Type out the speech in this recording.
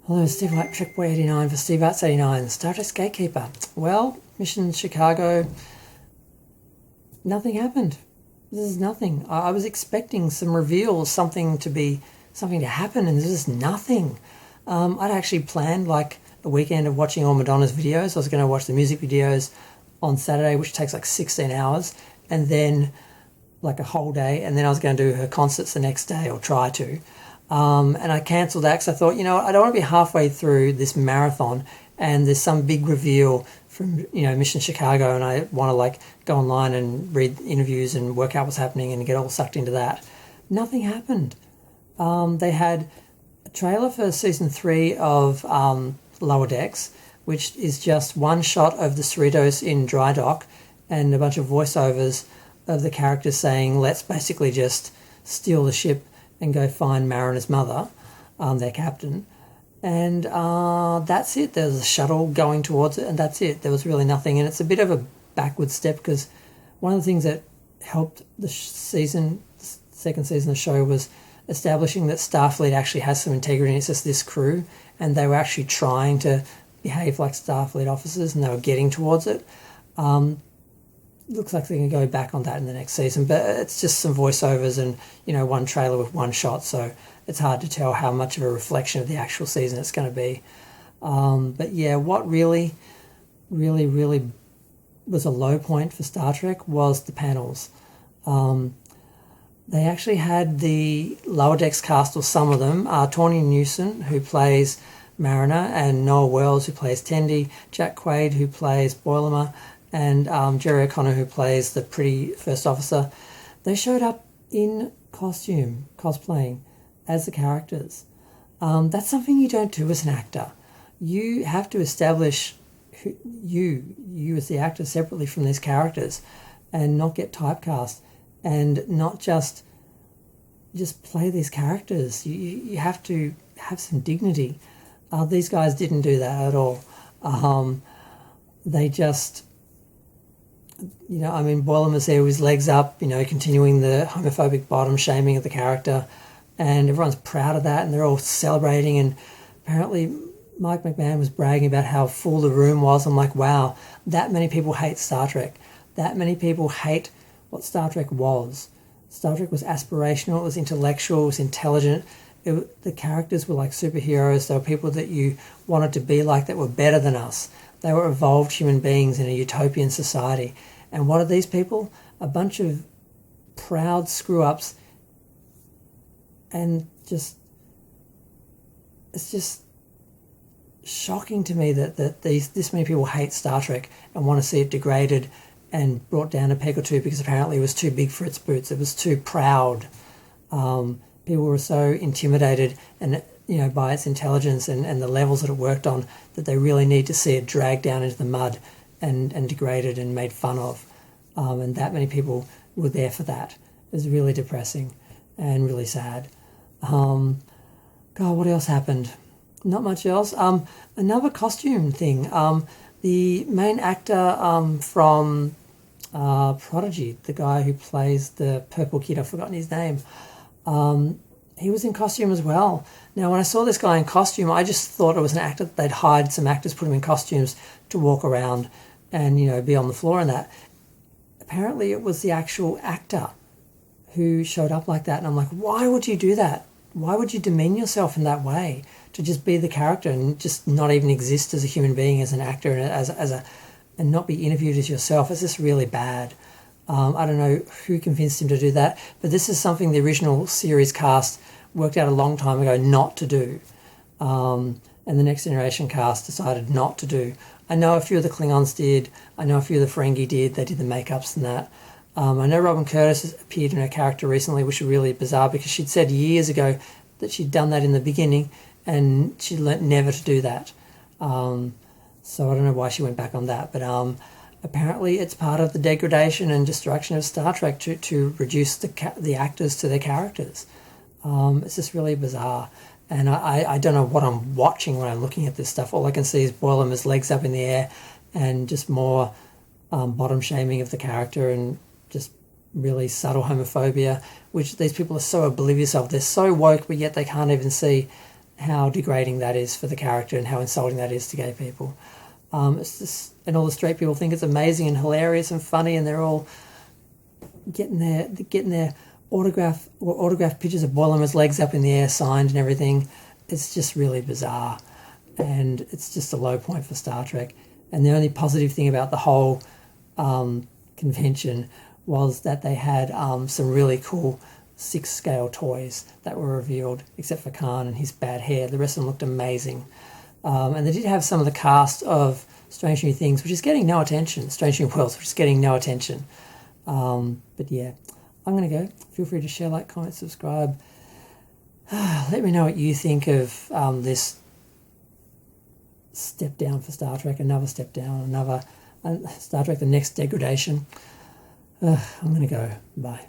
Hello, Steve White, TrekBoy89 for Steve Arts89, Star Trek's Gatekeeper. Well, Mission Chicago, nothing happened. This is nothing. I was expecting some reveals, something to happen, and this is nothing. I'd actually planned like a weekend of watching all Madonna's videos. I was going to watch the music videos on Saturday, which takes like 16 hours, and then like a whole day, and then I was going to do her concerts the next day, or try to. And I cancelled that because I thought, I don't want to be halfway through this marathon and there's some big reveal from, Mission Chicago, and I want to like go online and read interviews and work out what's happening and get all sucked into that. Nothing happened. They had a trailer for season 3 of Lower Decks, which is just one shot of the Cerritos in dry dock and a bunch of voiceovers of the characters saying, let's basically just steal the ship and go find Mariner's mother, their captain. And that's it. There's a shuttle going towards it, and that's it. There was really nothing. And it's a bit of a backward step because one of the things that helped the second season of the show was establishing that Starfleet actually has some integrity. It's just this crew, and they were actually trying to behave like Starfleet officers, and they were getting towards it. Looks like they can go back on that in the next season, but it's just some voiceovers and one trailer with one shot, so it's hard to tell how much of a reflection of the actual season it's going to be. But yeah, what really was a low point for Star Trek was the panels. They actually had the Lower Decks cast, or some of them, Tawny Newson, who plays Mariner, and Noah Wells, who plays Tendi, Jack Quaid, who plays Boilerman, and Jerry O'Connor, who plays the pretty first officer. They showed up in costume, cosplaying, as the characters. That's something you don't do as an actor. You have to establish you as the actor separately from these characters and not get typecast and not just play these characters. You have to have some dignity. These guys didn't do that at all. They just... Boilerman was there with his legs up, continuing the homophobic bottom shaming of the character, and everyone's proud of that, and they're all celebrating, and apparently Mike McMahon was bragging about how full the room was. I'm like, wow, that many people hate Star Trek. That many people hate what Star Trek was. Star Trek was aspirational, it was intellectual, it was intelligent. The characters were like superheroes. They were people that you wanted to be like, that were better than us. They were evolved human beings in a utopian society. And what are these people? A bunch of proud screw-ups. And it's just shocking to me that this many people hate Star Trek and want to see it degraded and brought down a peg or two because apparently it was too big for its boots. It was too proud. People were so intimidated and by its intelligence and the levels that it worked on, that they really need to see it dragged down into the mud and degraded and made fun of. And that many people were there for that. It was really depressing and really sad. God, what else happened? Not much else. Another costume thing. The main actor from Prodigy, the guy who plays the purple kid, I've forgotten his name, he was in costume as well. Now, when I saw this guy in costume, I just thought it was an actor. They'd hired some actors, put him in costumes to walk around and, be on the floor and that. Apparently, it was the actual actor who showed up like that. And I'm like, why would you do that? Why would you demean yourself in that way to just be the character and just not even exist as a human being, as an actor, and and not be interviewed as yourself? It's just really bad. I don't know who convinced him to do that, but this is something the original series cast worked out a long time ago not to do. And the Next Generation cast decided not to do. I know a few of the Klingons did. I know a few of the Ferengi did. They did the makeups and that. I know Robin Curtis has appeared in her character recently, which is really bizarre because she'd said years ago that she'd done that in the beginning and she'd learnt never to do that. So I don't know why she went back on that, but apparently it's part of the degradation and destruction of Star Trek to reduce the actors to their characters. It's just really bizarre. And I don't know what I'm watching when I'm looking at this stuff. All I can see is Boilerman's legs up in the air and just more bottom shaming of the character and just really subtle homophobia, which these people are so oblivious of. They're so woke, but yet they can't even see how degrading that is for the character and how insulting that is to gay people. It's just, and all the straight people think it's amazing and hilarious and funny, and they're all getting their autograph pictures of Boilerman's legs up in the air signed and everything. It's just really bizarre, and it's just a low point for Star Trek. And the only positive thing about the whole convention was that they had some really cool 6-scale toys that were revealed, except for Khan and his bad hair. The rest of them looked amazing. And they did have some of the cast of Strange New Things, which is getting no attention. Strange New Worlds, which is getting no attention. But yeah, I'm going to go. Feel free to share, like, comment, subscribe. Let me know what you think of this step down for Star Trek, another step down, another Star Trek, the next degradation. I'm going to go. Bye.